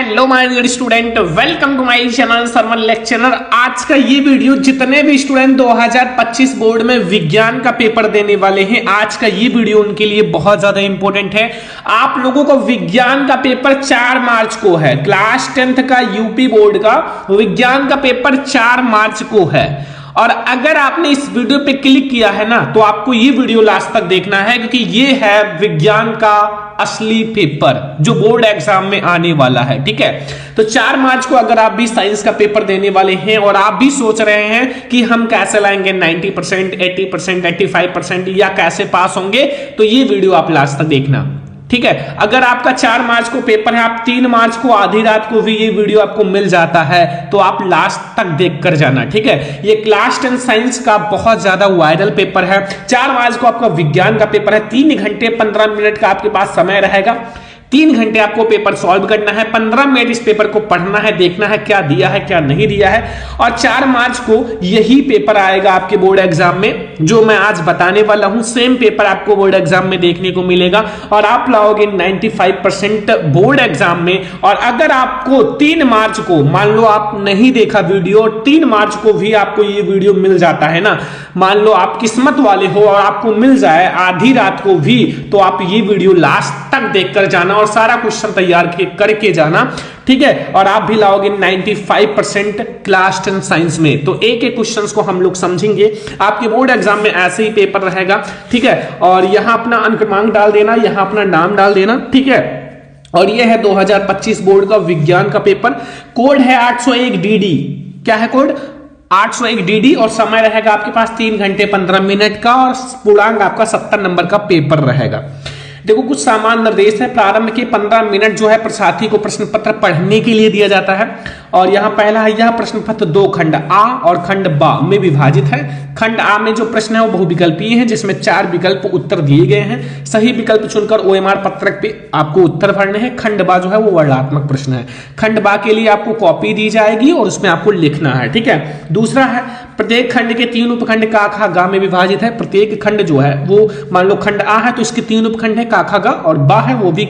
Hello my dear student, welcome to my channel Sarman lecturer. आज का ये वीडियो जितने भी स्टूडेंट 2025 बोर्ड में विज्ञान का पेपर देने वाले हैं, आज का ये वीडियो उनके लिए बहुत ज्यादा इंपॉर्टेंट है। आप लोगों को विज्ञान का पेपर 4 मार्च को है। क्लास 10th का यूपी बोर्ड का विज्ञान का पेपर 4 मार्च को है। और अगर आपने इस वीडियो पे क्लिक किया है ना, तो आपको ये वीडियो लास्ट तक देखना है, क्योंकि ये है विज्ञान का असली पेपर जो बोर्ड एग्जाम में आने वाला है। ठीक है, तो 4 मार्च को अगर आप भी साइंस का पेपर देने वाले हैं और आप भी सोच रहे हैं कि हम कैसे लाएंगे 90%, 80%, 85% या कैसे पास होंगे, तो ये वीडियो आप लास्ट तक देखना। ठीक है, अगर आपका 4 मार्च को पेपर है, आप 3 मार्च को आधी रात को भी ये वीडियो आपको मिल जाता है, तो आप लास्ट तक देख कर जाना। ठीक है, ये क्लास 10 साइंस का बहुत ज्यादा वायरल पेपर है। 4 मार्च को आपका विज्ञान का पेपर है। 3 घंटे 15 मिनट का आपके पास समय रहेगा। 3 घंटे आपको पेपर सॉल्व करना है, 15 मिनट इस पेपर को पढ़ना है, देखना है क्या दिया है क्या नहीं दिया है। और 4 मार्च को यही पेपर आएगा आपके बोर्ड एग्जाम में, जो मैं आज बताने वाला हूं। सेम पेपर आपको बोर्ड एग्जाम में देखने को मिलेगा और आप लाओगे 95% बोर्ड एग्जाम में। और अगर आपको 3 मार्च को, मान लो आप नहीं देखा वीडियो, 3 मार्च को भी आपको ये वीडियो मिल जाता है ना, मान लो आप किस्मत वाले हो और आपको मिल जाए आधी रात को भी, तो आप ये वीडियो लास्ट तक देखकर जाना और सारा क्वेश्चन तैयार करके जाना। ठीक है, और आप भी लाओगे 95% क्लास 10 साइंस में। तो एक एक क्वेश्चंस को हम लोग समझेंगे। आपके बोर्ड एग्जाम में ऐसे ही पेपर रहेगा। ठीक है, और यहां अपना अंक क्रमांक डाल देना, यहां अपना नाम डाल देना। ठीक है, और यह है 2025 बोर्ड का विज्ञान का पेपर। कोड है 801 DD। क्या है कोड? 801 DD। और समय रहेगा आपके पास 3 घंटे 15 मिनट का और पूर्णांक आपका 70 नंबर का पेपर रहेगा। देखो, कुछ सामान्य निर्देश है। प्रारंभ के 15 मिनट जो है प्रसारथी को प्रश्न पत्र पढ़ने के लिए दिया जाता है। और यहां पहला है, यह प्रश्न पत्र 2 खंड आ और खंड बा में विभाजित है। खंड आ में जो प्रश्न है वो बहुविकल्पीय है, जिसमें 4 विकल्प उत्तर दिए गए हैं। सही विकल्प चुनकर OMR पत्रक पे आपको उत्तर भरने हैं। खंड बा जो है वो वर्णनात्मक प्रश्न है। खंड बा के लिए आपको कॉपी दी जाएगी और उसमें आपको लिखना है। ठीक है, दूसरा है, प्रत्येक खंड के 3 उपखंड का, खा, गा में विभाजित है। प्रत्येक खंड जो है वो, मान लो खंड आ है तो इसके 3 उपखंड है, का, खा, गा, और बा है वो भी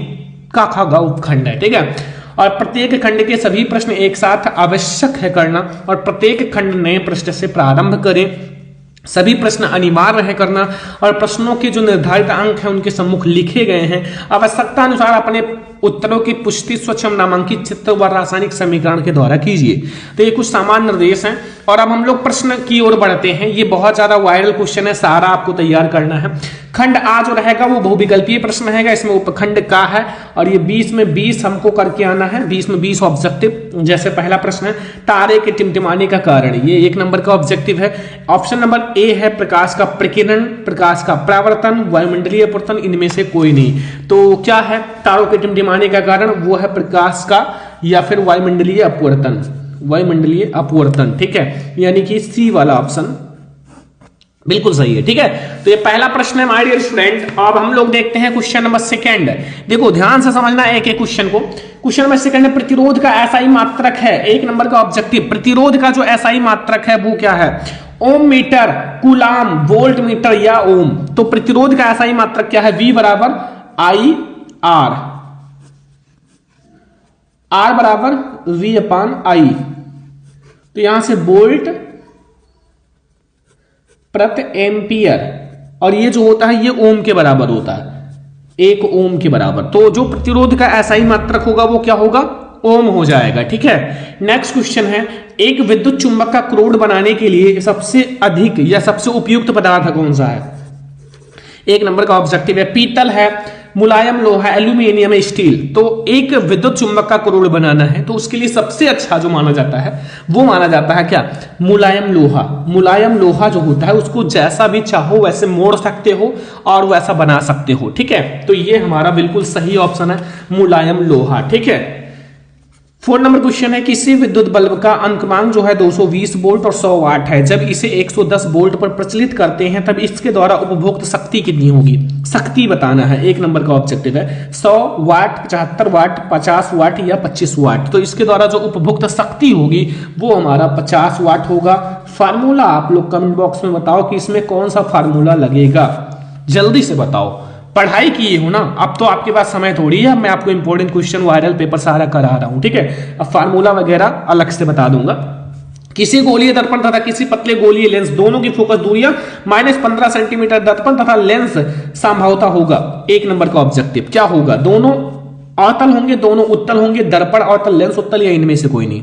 का, खा, गा उपखंड है। ठीक है, और प्रत्येक खंड के सभी प्रश्न एक साथ आवश्यक है करना, और प्रत्येक खंड नए प्रश्न से प्रारंभ करें। सभी प्रश्न अनिवार्य है करना, और प्रश्नों के जो निर्धारित अंक हैं उनके सम्मुख लिखे गए हैं। आवश्यकता अनुसार अपने उत्तरों की पुष्टि स्वयं नामांकित चित्र व रासायनिक समीकरण के द्वारा कीजिए। तो ये कुछ सामान्य निर्देश हैं। और अब हम लोग प्रश्न की ओर बढ़ते हैं। ये बहुत ज्यादा वायरल क्वेश्चन है, सारा आपको तैयार करना है। खंड आ जो रहेगा वो बहुविकल्पीय प्रश्न रहेगा। इसमें उपखंड का है और ये 20 में 20 हमको करके आना है। 20 में 20 ऑब्जेक्टिव। जैसे पहला प्रश्न है, तारे के टिमटिमाने का कारण, ये 1 नंबर का ऑब्जेक्टिव है। ऑप्शन नंबर ए है, प्रकाश का प्रकीर्णन, प्रकाश का परावर्तन, वायुमंडलीय अपवर्तन, इनमें से कोई नहीं। तो क्या है तारों के टिमटिमाने का कारण? वो है प्रकाश का या फिर वायुमंडलीय अपवर्तन। वायुमंडलीय अपवर्तन। ठीक है, यानी कि सी वाला ऑप्शन बिल्कुल सही है। ठीक है, तो ये पहला प्रश्न है माय डियर स्टूडेंट। अब हम लोग देखते हैं क्वेश्चन नंबर 2। देखो, ध्यान से समझना एक एक क्वेश्चन को। क्वेश्चन नंबर 2 है, प्रतिरोध का एसआई मात्रक है। 1 नंबर का ऑब्जेक्टिव, प्रतिरोध का जो एसआई मात्रक है वो क्या है? ओम मीटर, कुलाम, वोल्ट मीटर या ओम। तो प्रतिरोध का एसआई मात्रक क्या है? V बराबर I R, R बराबर V अपान I। तो यहां से वोल्ट प्रति एम्पियर, और ये जो होता है ये ओम के बराबर होता है, 1 ओम के बराबर। तो जो प्रतिरोध का एसआई मात्रक होगा वो क्या होगा? ओम हो जाएगा। ठीक है, नेक्स्ट क्वेश्चन है, एक विद्युत चुंबक का क्रोड बनाने के लिए सबसे अधिक या सबसे उपयुक्त पदार्थ कौन सा है? 1 नंबर का ऑब्जेक्टिव है, पीतल है, मुलायम लोहा, एल्यूमिनियम, स्टील। तो एक विद्युत चुंबक का क्रोड बनाना है तो उसके लिए सबसे अच्छा जो माना जाता है वो माना जाता है क्या? मुलायम लोहा। मुलायम लोहा जो होता है उसको जैसा भी चाहो वैसे मोड़ सकते हो और वैसा बना सकते हो। ठीक है, तो ये हमारा बिल्कुल सही ऑप्शन है, मुलायम लोहा। ठीक है, 4 नंबर क्वेश्चन है, किसी विद्युत बल्ब का अंकमांक जो है 220 वोल्ट और 100 वाट है। जब इसे 110 वोल्ट पर प्रचलित करते हैं तब इसके द्वारा उपभोक्त शक्ति कितनी होगी? शक्ति बताना है। 1 नंबर का ऑब्जेक्टिव है, 100 वाट, 75 वाट, 50 वाट या 25 वाट। तो इसके द्वारा जो उपभोक्त शक्ति होगी वो हमारा 50 वाट होगा। फार्मूला आप लोग कमेंट बॉक्स में बताओ कि इसमें कौन सा फार्मूला लगेगा, जल्दी से बताओ। पढ़ाई किए हो ना, अब तो आपके पास समय थोड़ी है, मैं आपको इंपॉर्टेंट क्वेश्चन वायरल पेपर सारा करा रहा हूं, ठीक है। अब फार्मूला वगैरह अलग से बता दूंगा। किसी गोलीय दर्पण तथा किसी पतले गोलीय लेंस दोनों की फोकस दूरियां -15 सेंटीमीटर दर्पण तथा लेंस संभावता होगा। 1 नंबर का ऑब्जेक्टिव क्या होगा? दोनों अवतल होंगे, दोनों उत्तल होंगे, दर्पण अवतल लेंस उत्तल, या इनमें से कोई नहीं।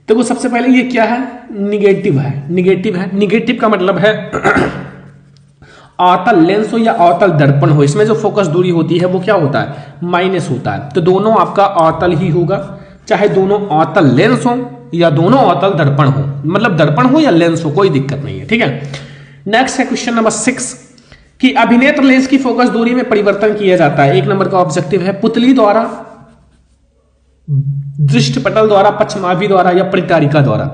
देखो सबसे पहले ये क्या है? निगेटिव है। निगेटिव है, निगेटिव का मतलब है अवतल लेंस हो या अवतल दर्पण हो, इसमें जो फोकस दूरी होती है वो क्या होता है? माइनस होता है। तो दोनों आपका अवतल ही होगा, चाहे दोनों अवतल लेंस हो या दोनों अवतल दर्पण हो, मतलब दर्पण हो या लेंस हो, कोई दिक्कत नहीं है, ठीक है। नेक्स्ट है क्वेश्चन नंबर 6 कि अभिनेत्र लेंस की फोकस दूरी में परिवर्तन किया जाता है। 1 नंबर का ऑब्जेक्टिव है पुतली द्वारा, दृष्टिपटल द्वारा, पक्षमाभी द्वारा या परिचारिका द्वारा।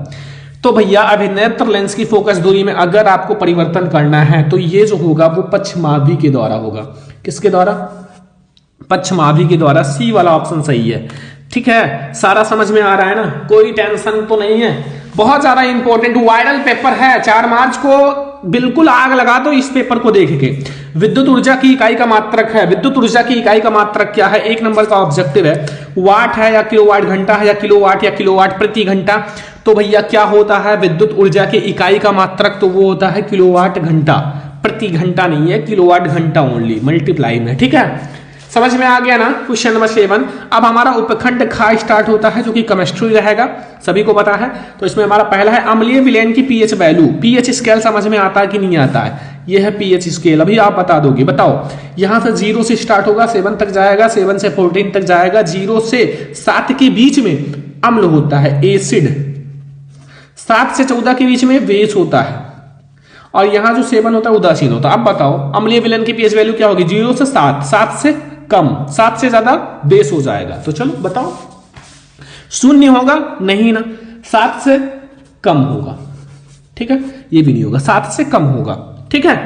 तो भैया अभिनेत्र लेंस की फोकस दूरी में अगर आपको परिवर्तन करना है तो ये जो होगा वो पक्षमाभी के द्वारा होगा। किसके द्वारा? पक्षमाभी के द्वारा। सी वाला ऑप्शन सही है, ठीक है। सारा समझ में आ रहा है ना, कोई टेंशन तो नहीं है। बहुत ज्यादा इंपॉर्टेंट वायरल पेपर है, 4 मार्च को बिल्कुल आग लगा दो इस पेपर को देख के। विद्युत ऊर्जा की इकाई का मात्रक है। विद्युत ऊर्जा की इकाई का मात्रक क्या है? 1 नंबर का ऑब्जेक्टिव है वाट है या किलोवाट घंटा है या किलोवाट या किलोवाट प्रति घंटा। तो भैया क्या होता है विद्युत ऊर्जा की इकाई का मात्रक? तो वो होता है किलोवाट घंटा, प्रति घंटा नहीं है, किलोवाट घंटा ओनली, मल्टीप्लाई में, ठीक है। समझ में आ गया ना? Question number 7। अब हमारा उपखंड खा स्टार्ट होता है जो कि केमिस्ट्री रहेगा, सभी को पता है। तो इसमें हमारा पहला है अम्लीय विलेन की पीएच वैल्यू। पीएच स्केल समझ में आता है कि नहीं आता है? यह है पीएच स्केल, अभी आप बता दोगे। बताओ, यहां से 0 से स्टार्ट होगा, 7 तक जाएगा, 7 से 14 तक जाएगा, 0 से 7 के बीच में अम्ल होता है, एसिड। 7 से 14 के बीच में बेस होता है, और यहां जो 7 होता है उदासीन होता है। अब बताओ अम्लीय विलेन की पीएच वैल्यू क्या होगी? 0 से 7, 7 से कम, 7 से ज्यादा बेस हो जाएगा। तो चलो बताओ, 0 होगा नहीं ना, 7 से कम होगा, ठीक है। ये भी नहीं होगा, 7 से कम होगा, ठीक है।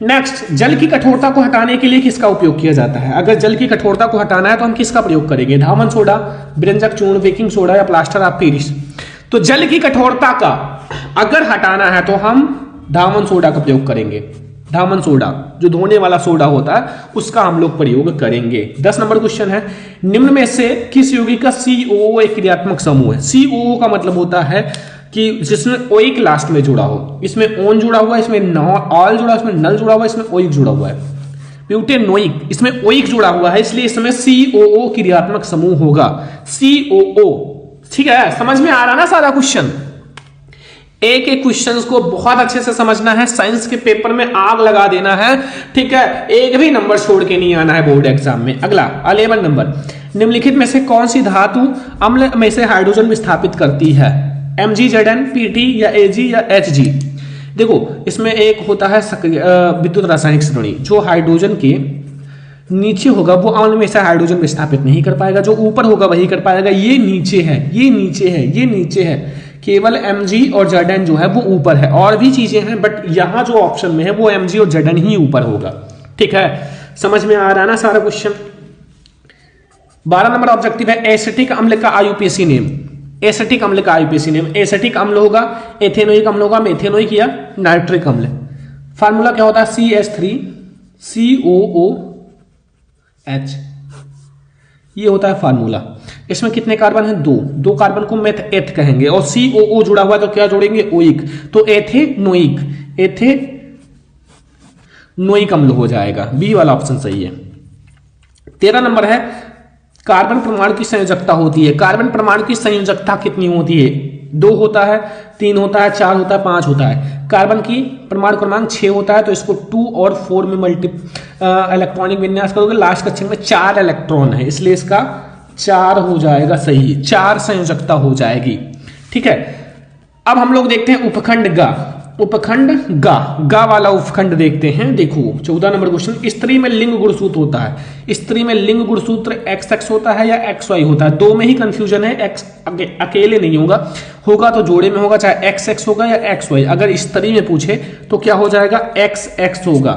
नेक्स्ट, जल की कठोरता को हटाने के लिए किसका उपयोग किया जाता है? अगर जल की कठोरता को हटाना है तो हम किसका प्रयोग करेंगे? धावन सोडा, व्यंजक चूर्ण, बेकिंग सोडा या प्लास्टर ऑफ पेरिस। तो जल की कठोरता का अगर हटाना है तो हम धावन सोडा का प्रयोग करेंगे। धावन सोडा जो धोने वाला सोडा होता है उसका हम लोग प्रयोग करेंगे। 10 नंबर क्वेश्चन है, निम्न में से किस यौगिक का COO एक क्रियात्मक समूह है? COO का मतलब होता है कि जिसमें ओइक लास्ट में जुड़ा हो। इसमें ओन जुड़ा हुआ है, इसमें ऑल जुड़ा, इसमें नल जुड़ा हुआ है, इसमें ओइक जुड़ा हुआ है, ब्यूटेनोइक, इसमें ओइक जुड़ा हुआ है, इसलिए इसमें COO क्रियात्मक समूह होगा। COO, ठीक है। समझ में आ रहा ना सारा क्वेश्चन? एक एक क्वेश्चंस को बहुत अच्छे से समझना है, साइंस के पेपर में आग लगा देना है, ठीक है। एक भी नंबर छोड़ के नहीं आना है बोर्ड एग्जाम में। अगला 11 नंबर, निम्नलिखित में से कौन सी धातु अम्ल में से हाइड्रोजन विस्थापित करती है? Mg, Zn, Pt या Ag या Hg। देखो इसमें एक होता है विद्युत रासायनिक श्रेणी, जो हाइड्रोजन के नीचे होगा वो अम्ल में से हाइड्रोजन विस्थापित नहीं कर पाएगा, जो ऊपर होगा वही कर पाएगा। ये नीचे है, ये नीचे है, ये नीचे है, केवल Mg और Zn जो है वो ऊपर है। और भी चीजें हैं बट यहां जो ऑप्शन में है वो Mg और Zn ही ऊपर होगा, ठीक है। समझ में आ रहा है ना सारा क्वेश्चन? 12 नंबर ऑब्जेक्टिव है एसिटिक अम्ल का IUPAC नेम। एसिटिक अम्ल का IUPAC नेम, एसिटिक अम्ल होगा, एथेनोइक अम्ल होगा, मेथेनोइक या नाइट्रिक अम्ल। फार्मूला क्या होता है? CH3COOH, ये होता है फार्मूला। इसमें कितने कार्बन हैं? 2 कार्बन को मेथ एथ कहेंगे, और COO जुड़ा हुआ है तो क्या जोड़ेंगे? ओइक, तो एथेनोइक, एथेनोइक अम्ल हो जाएगा। बी वाला ऑप्शन सही है। 13 नंबर है, कार्बन परमाणु की संयोजकता होती है। कार्बन परमाणु की संयोजकता कितनी होती है? 2 होता है, 3 होता है, 4 होता है, 5 होता है। कार्बन की परमाणु क्रमांक 6 होता है, तो इसको 2 और 4 में इलेक्ट्रॉनिक विन्यास करोगे, लास्ट कक्षक में 4 इलेक्ट्रॉन है, इसलिए इसका 4 हो जाएगा सही, 4 संयोजकता हो जाएगी, ठीक है। अब हम लोग देखते हैं उपखंड गा। उपखंड गा वाला उपखंड देखते हैं। देखो 14 नंबर क्वेश्चन, स्त्री में लिंग गुणसूत्र होता है। स्त्री में लिंग गुणसूत्र XX होता है या XY होता है? 2 में ही कंफ्यूजन है, X अकेले नहीं होगा तो जोड़े में होगा, चाहे XX होगा या XY। अगर स्त्री में पूछे तो क्या हो जाएगा? XX होगा,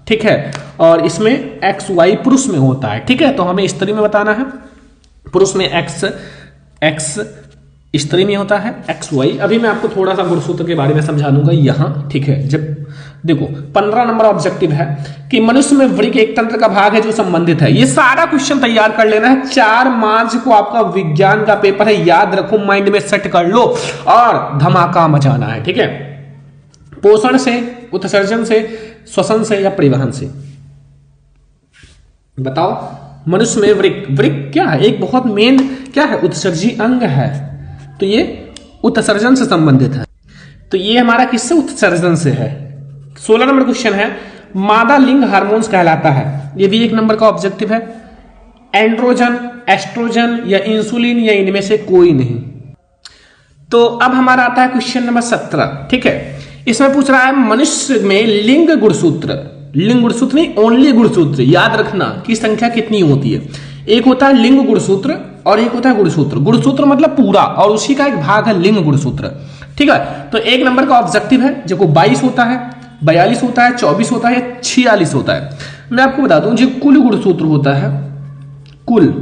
ठीक है। और इसमें XY पुरुष में होता है, ठीक है। तो हमें स्त्री में बताना है, पुरुष में X स्त्री में होता है, XY। अभी मैं आपको थोड़ा सा गुणसूत्र के बारे में समझा दूंगा यहाँ, ठीक है, जब देखो 15 नंबर ऑब्जेक्टिव है कि मनुष्य में वृक्क एक तंत्र का भाग है जो संबंधित है। ये सारा क्वेश्चन तैयार कर लेना है। 4 मार्च को आपका विज्ञान का पेपर है, याद रखो, माइंड में सेट कर लो और धमाका मचाना है। ठीक है, पोषण से, उत्सर्जन से, श्वसन से या परिवहन से? बताओ। मनुष्य में वृक्क क्या है? एक बहुत मेन क्या है? उत्सर्जी अंग है, तो ये उत्सर्जन से संबंधित है। तो ये हमारा किससे? उत्सर्जन से है। 16 नंबर क्वेश्चन है, मादा लिंग हार्मोन्स कहलाता है। ये भी 1 नंबर का ऑब्जेक्टिव है। एंड्रोजन, एस्ट्रोजन या इंसुलिन या इनमें से कोई नहीं। तो अब हमारा आता है क्वेश्चन नंबर 17। ठीक है, इसमें पूछ रहा है मनुष्य में लिंग गुणसूत्र, लिंग गुणसूत्र नहीं, ओनली गुणसूत्र, याद रखना की संख्या कितनी होती है? एक होता है लिंग गुणसूत्र और एक होता है गुणसूत्र। गुणसूत्र मतलब पूरा, और उसी का एक भाग है लिंग गुणसूत्र। ठीक है, तो 1 नंबर का ऑब्जेक्टिव है, जो 22 होता है, 42 होता है, 24 होता है, 46 होता है। मैं आपको बता दूं, जो कुल गुणसूत्र होता है, कुल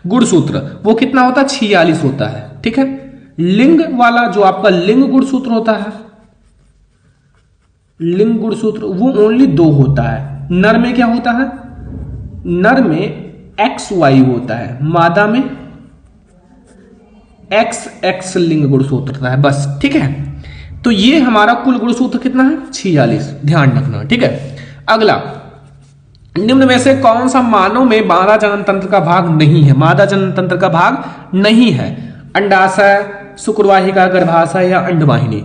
गुणसूत्र वो कितना होता है? 46 होता है। ठीक है, लिंग वाला जो आपका लिंग गुणसूत्र होता है, लिंग गुणसूत्र वो ओनली 2 होता है। नर में क्या होता है? नर में XY होता है, मादा में XX लिंग गुणसूत्र होता है, बस। ठीक है, तो ये हमारा कुल गुणसूत्र कितना है? 46, ध्यान रखना। ठीक है, अगला, निम्न में से कौन सा मानव में मादा जनन तंत्र का भाग नहीं है? मादा जनन तंत्र का भाग नहीं है। अंडाशय, शुक्रवाहिका, गर्भाशय या अंडवाहिनी?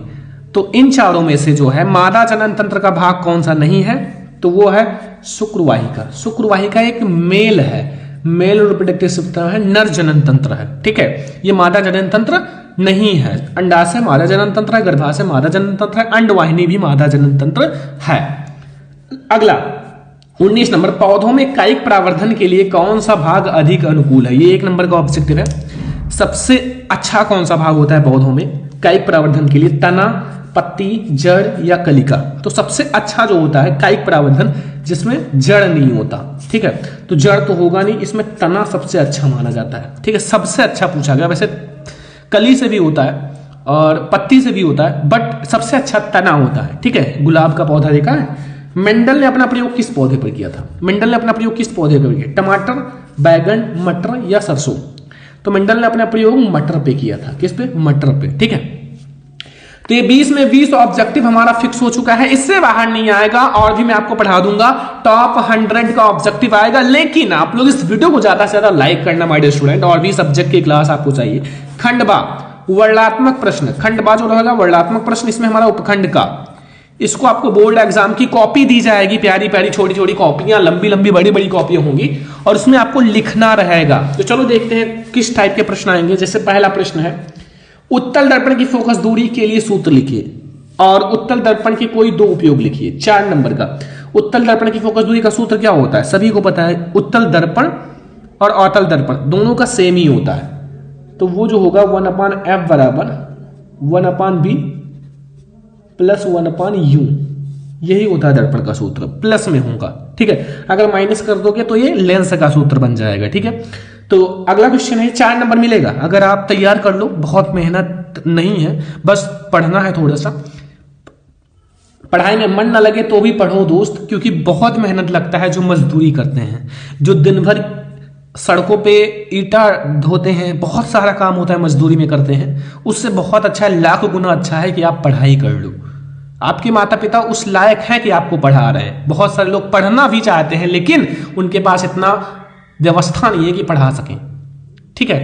तो इन चारों में से जो है मादा जनन तंत्र का भाग कौन सा नहीं है? तो वो है शुक्रवाहिका। शुक्रवाहिका एक मेल है, मेल रिप्रोडक्टिव सिस्टम है, नर जनन तंत्र है। ठीक है, ये मादा जनन तंत्र नहीं है। अंडाशय मादा जनन तंत्र है, गर्भाशय मादा जनन तंत्र है, अंडवाहिनी भी मादा जनन तंत्र है। अगला 19 नंबर, पौधों में कायिक प्रवर्धन के लिए कौन सा भाग अधिक अनुकूल है? ये 1 नंबर का ऑब्जेक्टिव है। सबसे अच्छा कौन सा भाग होता है पौधों में कायिक प्रवर्धन के लिए? तना, पत्ती, जड़ या कलिका? तो सबसे अच्छा जो होता है कायिक प्रवर्धन जिसमें जड़ नहीं होता। ठीक है, तो जड़ तो होगा नहीं, इसमें तना सबसे अच्छा माना जाता है। ठीक है, सबसे अच्छा पूछा गया। वैसे कली से भी होता है और पत्ती से भी होता है, बट सबसे अच्छा तना होता है। ठीक है, गुलाब का पौधा देखा है? मेंडल ने अपना प्रयोग किस पौधे पर किया था? मेंडल ने अपना प्रयोग किस पौधे पर किया? टमाटर, बैगन, मटर या सरसों? तो मेंडल ने अपना प्रयोग मटर पे किया था। किस पे? मटर पे। ठीक है, तो ये 20 में 20 ऑब्जेक्टिव हमारा फिक्स हो चुका है, इससे बाहर नहीं आएगा। और भी मैं आपको पढ़ा दूंगा, टॉप 100 का ऑब्जेक्टिव आएगा। लेकिन आप लोग इस वीडियो को ज्यादा से ज्यादा लाइक करना माय डियर स्टूडेंट। और भी सब्जेक्ट की क्लास आपको चाहिए। खंडबा, वर्णात्मक प्रश्न, खंडबा जो रहेगा वर्णात्मक प्रश्न, इसमें हमारा उपखंड का, इसको आपको बोर्ड एग्जाम की कॉपी दी जाएगी, प्यारी प्यारी छोटी छोटी कॉपियां, लंबी लंबी बड़ी बड़ी कॉपियां होंगी और उसमें आपको लिखना रहेगा। तो चलो देखते हैं किस टाइप के प्रश्न आएंगे। जैसे पहला प्रश्न है, उत्तल दर्पण की फोकस दूरी के लिए सूत्र लिखिए और उत्तल दर्पण के कोई 2 उपयोग लिखिए। 4 नंबर का, उत्तल दर्पण की फोकस दूरी का सूत्र क्या होता है? सभी को पता है, उत्तल दर्पण और अवतल दर्पण दोनों का सेम ही होता है। तो वो जो होगा 1/f बराबर 1/b प्लस 1/u, यही होता है दर्पण का सूत्र, प्लस में होगा। ठीक है, अगर माइनस कर दोगे तो ये लेंस का सूत्र बन जाएगा। ठीक है, तो अगला क्वेश्चन है, 4 नंबर मिलेगा अगर आप तैयार कर लो। बहुत मेहनत नहीं है, बस पढ़ना है थोड़ा सा। पढ़ाई में मन ना लगे तो भी पढ़ो दोस्त, क्योंकि बहुत मेहनत लगता है जो मजदूरी करते हैं, जो दिन भर सड़कों पे ईटा धोते हैं, बहुत सारा काम होता है मजदूरी में करते हैं। उससे बहुत अच्छा, लाख गुना अच्छा है कि आप पढ़ाई कर लो। आपके माता पिता उस लायक हैं कि आपको पढ़ा रहे हैं। बहुत सारे लोग पढ़ना भी चाहते हैं लेकिन उनके पास इतना व्यवस्था नहीं है कि पढ़ा सकें। ठीक है,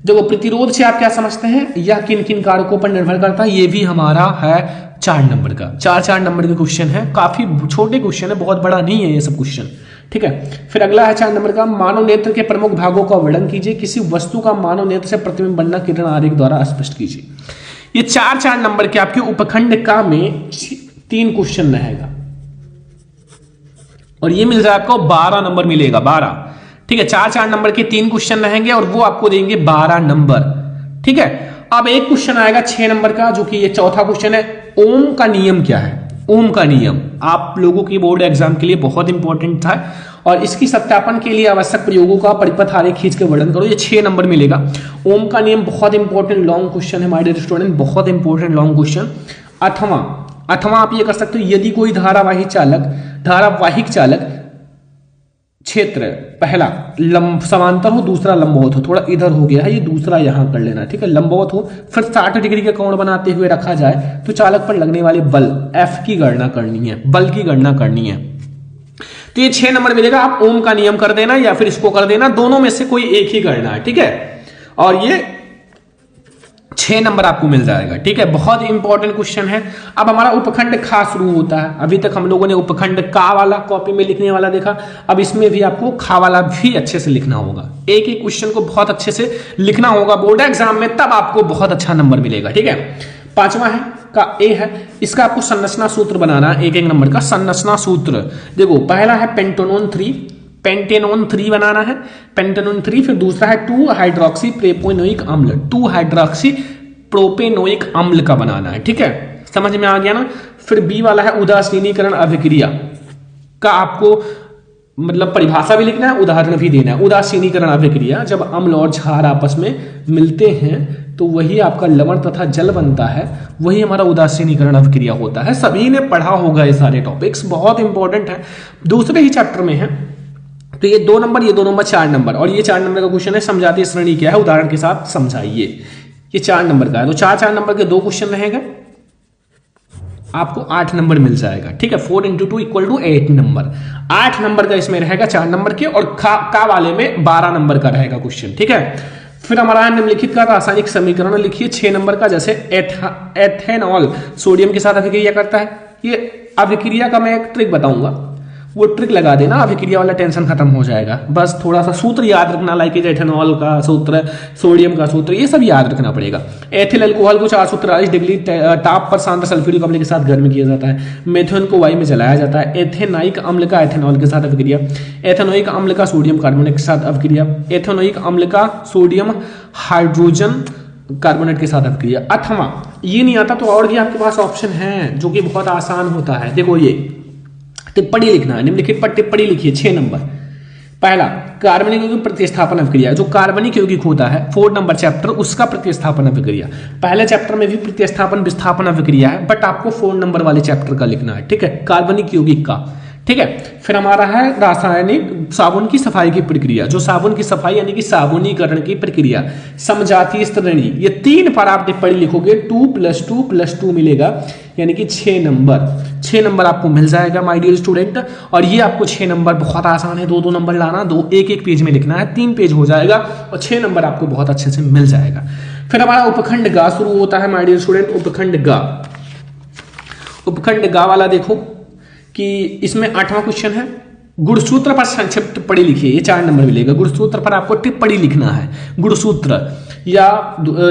देखो प्रतिरोध से आप क्या समझते हैं या किन किन कारकों पर निर्भर करता है? ये भी हमारा है 4 नंबर का। 4 नंबर के क्वेश्चन है, काफी छोटे क्वेश्चन है, बहुत बड़ा नहीं है ये सब क्वेश्चन। ठीक है, फिर अगला है 4 नंबर का, मानव नेत्र के प्रमुख भागों का वर्णन कीजिए। किसी वस्तु का मानव नेत्र से प्रतिबिंब बनना किरण आरेख द्वारा स्पष्ट कीजिए। ये 4 नंबर के आपके उपखंड का में 3 क्वेश्चन रहेगा और ये मिल जाए आपको 12 नंबर मिलेगा, 12। ठीक है, 4 नंबर के 3 क्वेश्चन रहेंगे और वो आपको देंगे 12 नंबर। ठीक है, अब एक क्वेश्चन आएगा 6 नंबर का, जो कि ये चौथा क्वेश्चन है, ओम का नियम क्या है? ओम का नियम आप लोगों की बोर्ड एग्जाम के लिए बहुत इंपॉर्टेंट था और इसकी सत्यापन के लिए आवश्यक प्रयोगों का परिपथ आरेख खींच के वर्णन करो। ये 6 नंबर मिलेगा। ओम का नियम बहुत इंपॉर्टेंट लॉन्ग क्वेश्चन है माय डियर स्टूडेंट, बहुत इंपॉर्टेंट लॉन्ग क्वेश्चन। अथवा अथवा आप ये कर सकते हो यदि कोई धारावाहिक चालक क्षेत्र पहला समांतर हो, दूसरा लंबवत हो, थोड़ा इधर हो गया है ये, दूसरा यहां कर लेना, ठीक है, लंबवत हो, फिर 60 डिग्री का कोण बनाते हुए रखा जाए तो चालक पर लगने वाले बल F की गणना करनी है, बल की गणना करनी है। तो ये 6 नंबर मिलेगा। आप ओम का नियम कर देना या फिर इसको कर देना, दोनों में से कोई एक ही करना है, ठीक है। और ये 6 नंबर आपको मिल जाएगा, ठीक है। बहुत इंपॉर्टेंट क्वेश्चन है। अब हमारा उपखंड खा शुरू होता है। अभी तक हम लोगों ने उपखंड का वाला कॉपी में लिखने वाला देखा, अब इसमें भी आपको खा वाला भी अच्छे से लिखना होगा। एक एक क्वेश्चन को बहुत अच्छे से लिखना होगा बोर्ड एग्जाम में, तब आपको बहुत अच्छा नंबर मिलेगा, ठीक है। 5वां है का ए है, इसका आपको संरचना सूत्र बनाना है। एक नंबर का संरचना सूत्र देखो, पहला है पेंटेनोन 3 बनाना है, पेंटेनोन 3। फिर दूसरा है 2 हाइड्रोक्सी प्रोपेनोइक अम्ल, 2 हाइड्रोक्सी प्रोपेनोइक अम्ल का बनाना है, ठीक है, समझ में आ गया ना। फिर बी वाला है उदासीनीकरण अभिक्रिया का आपको मतलब परिभाषा भी लिखना है, उदाहरण भी देना है। उदासीनीकरण अभिक्रिया, जब अम्ल और क्षार आपस में मिलते हैं तो वही आपका लवण तथा जल बनता है, वही हमारा उदासीनीकरण अभिक्रिया होता है। सभी ने पढ़ा होगा ये सारे टॉपिक्स, बहुत इंपॉर्टेंट है, दूसरे ही चैप्टर में है। तो ये 2 नंबर, ये 2 नंबर, 4 नंबर, और ये 4 नंबर का क्वेश्चन है समझाती श्रेणी क्या है, उदाहरण के साथ समझाइए। ये 4 नंबर का है, तो 4 नंबर के 2 क्वेश्चन रहेगा, आपको 8 नंबर मिल जाएगा, ठीक है। 4 × 2 = 8 नंबर। 8 नंबर का इसमें रहेगा 4 नंबर के, और का वाले में 12 नंबर का रहेगा क्वेश्चन, ठीक है। फिर हमारा निम्नलिखित का रासायनिक समीकरण लिखिए 6 नंबर का। जैसे एथेनॉल सोडियम के साथ अभिक्रिया करता है, ये अभिक्रिया का मैं एक ट्रिक बताऊंगा, वो ट्रिक लगा देना, अभिक्रिया वाला टेंशन खत्म हो जाएगा। बस थोड़ा सा सूत्र याद रखना, लाइक एथेनॉल का सूत्र, सोडियम का सूत्र, ये सब याद रखना पड़ेगा। एथिल अल्कोहल को 443 डिग्री ताप पर शांत सल्फ्यूरिक अम्ल के साथ गर्म किया जाता है। मेथेन को वायु में जलाया जाता है। एथेनाइक अम्ल का एथेनॉल के साथ अभिक्रिया, एथेनोइक अम्ल का सोडियम कार्बोनेट के साथ अभिक्रिया, एथेनोइक अम्ल का सोडियम हाइड्रोजन कार्बोनेट के साथ अभिक्रिया। अथवा ये नहीं आता तो और भी आपके पास ऑप्शन है जो कि बहुत आसान होता है। देखो ये टिप्पणी लिखना है, निम्नलिखित पर टिप्पणी लिखिए 6 नंबर। पहला कार्बनिक यौगिक प्रतिस्थापन अभिक्रिया, जो कार्बनिक यौगिक होता है 4 नंबर चैप्टर, उसका प्रतिस्थापन अभिक्रिया। पहले चैप्टर में भी प्रतिस्थापन विस्थापन अभिक्रिया है, बट आपको 4 नंबर वाले चैप्टर का लिखना है, ठीक है, कार्बनिक यौगिक का, ठीक है। फिर हमारा है रासायनिक साबुन की सफाई की प्रक्रिया, जो साबुन की सफाई यानी कि साबुनीकरण की प्रक्रिया। समजातीय श्रेणी, ये 3 पर आप टिप्पणी लिखोगे 2 + 2 + 2 मिलेगा, यानी कि 6 नंबर। 6 नंबर आपको मिल जाएगा माय डियर स्टूडेंट। और ये आपको 6 नंबर बहुत आसान है, 2-2 नंबर लाना, 1-1 पेज में लिखना है, 3 पेज हो जाएगा और 6 नंबर आपको बहुत अच्छे से मिल जाएगा। फिर हमारा उपखंड गा शुरू होता है माय डियर स्टूडेंट। उपखंड गा वाला देखो कि इसमें 8वां क्वेश्चन है, गुणसूत्र पर संक्षिप्त टिप्पणी लिखिए, ये 4 नंबर मिलेगा। गुणसूत्र पर आपको टिप्पणी लिखना है, गुणसूत्र या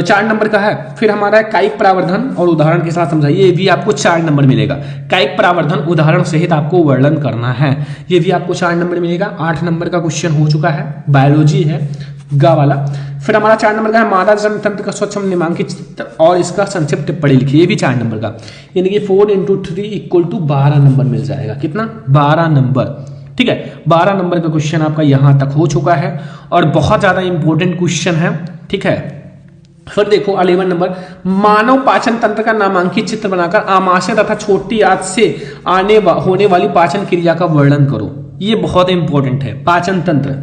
4 नंबर का है। फिर हमारा कायिक प्रावर्धन और उदाहरण के साथ समझाइए, ये भी आपको 4 नंबर मिलेगा। कायिक प्रावर्धन उदाहरण सहित आपको वर्णन करना है, ये भी आपको 4 नंबर मिलेगा। 8 नंबर का क्वेश्चन हो चुका है, बायोलॉजी है गा वाला। फिर हमारा 4 नंबर का है मादा जन तंत्र का स्वच्छ निम्नांकित चित्र और इसका संक्षिप्त टिप्पणी लिखिए, ये भी 4 नंबर का, यानी कि 4 × 3 = 12 नंबर मिल जाएगा। कितना? 12 नंबर, ठीक है। 12 नंबर का क्वेश्चन आपका यहां तक हो चुका है और बहुत ज्यादा इंपॉर्टेंट क्वेश्चन है, ठीक है। फिर देखो 11 नंबर, मानव पाचन तंत्र का नामांकित चित्र बनाकर आमाशय तथा छोटी आंत से होने वाली पाचन क्रिया का वर्णन करो, ये बहुत इंपॉर्टेंट है। पाचन तंत्र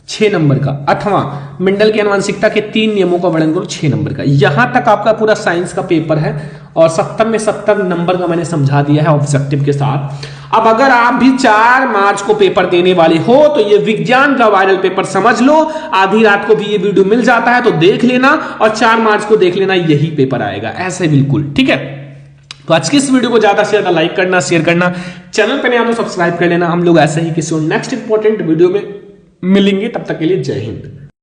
6 नंबर का। अथवा मेंडल की आनुवंशिकता के 3 नियमों का वर्णन करो, 6 नंबर का। यहां तक आपका पूरा साइंस का पेपर है और 70 में 70 नंबर का मैंने समझा दिया है ऑब्जेक्टिव के साथ। अब अगर आप भी 4 मार्च को पेपर देने वाले हो तो ये विज्ञान का वायरल पेपर समझ लो, आधी रात को भी ये वीडियो मिल जाता है तो देख लेना और 4 मार्च को देख लेना, यही पेपर आएगा ऐसे बिल्कुल, ठीक है। तो आज की इस वीडियो को ज्यादा से ज्यादा लाइक करना, शेयर करना, चैनल पर नया तो सब्सक्राइब कर लेना। हम लोग ऐसे ही किसी नेक्स्ट इंपॉर्टेंट वीडियो में मिलेंगे, तब तक के लिए जय हिंद।